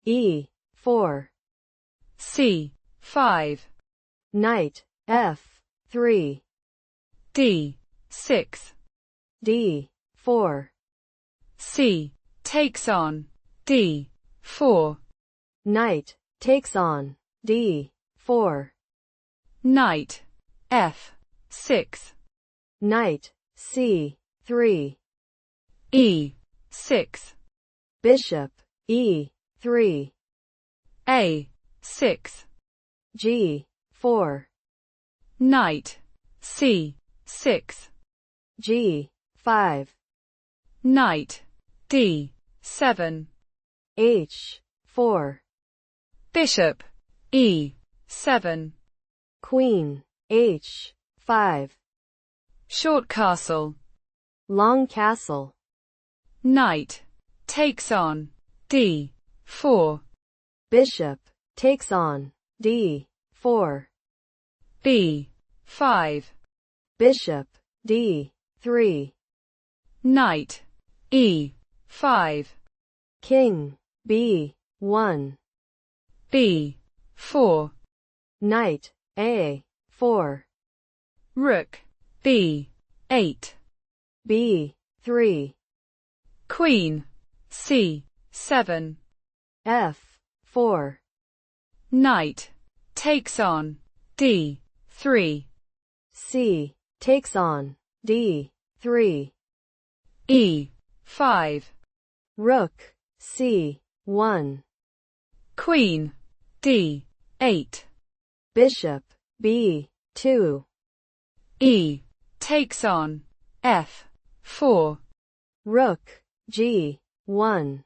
E4. C5. Knight F3. D6. D4. C takes on D4. Knight takes on D4. Knight F6. Knight C3. E6. Bishop E3. A6. G4. Knight C6. G5. Knight D7. H4. Bishop E7. Queen H5. Short castle. Long castle. Knight takes on D4. Bishop takes on D4. B5. Bishop D3. Knight E5. King B1. B4. Knight A4. Rook B8. B3. Queen C7. F4. Knight takes on D3. C takes on D3. E5. Rook C1. Queen D8. Bishop B2. E takes on F4. Rook G1.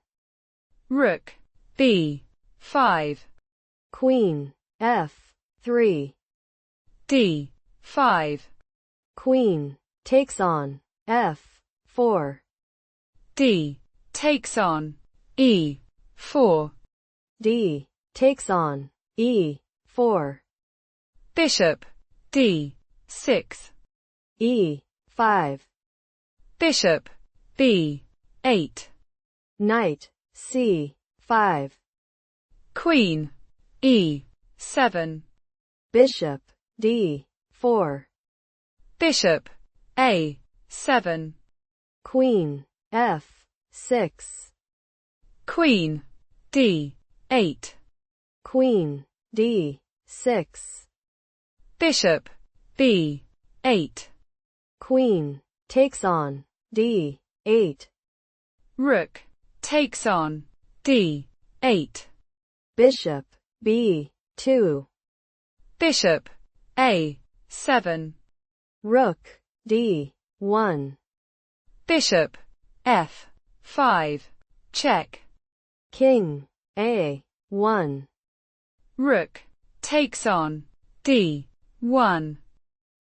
Rook B5. Queen F3. D5. Queen takes on F4. D takes on E4. D takes on E4. Bishop D6. E5. Bishop B8. Knight C5. Queen E7. Bishop D4. Bishop A7. Queen F6. Queen D8. Queen D6. Bishop B8. Queen takes on D8. Rook takes on D8. Bishop B2. Bishop A7. Rook D1. Bishop F5. Check. King A1. Rook takes on D1.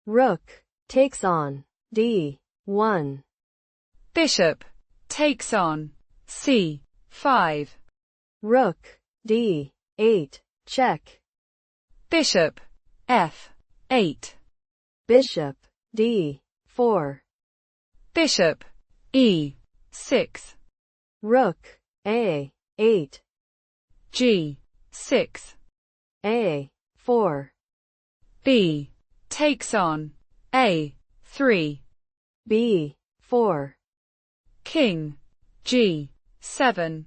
Rook takes on D1. Bishop takes on C5. Rook D8. Check. Bishop F8. Bishop D4. Bishop E6. Rook A8. G6. A4. B takes on A3. B4. King G7.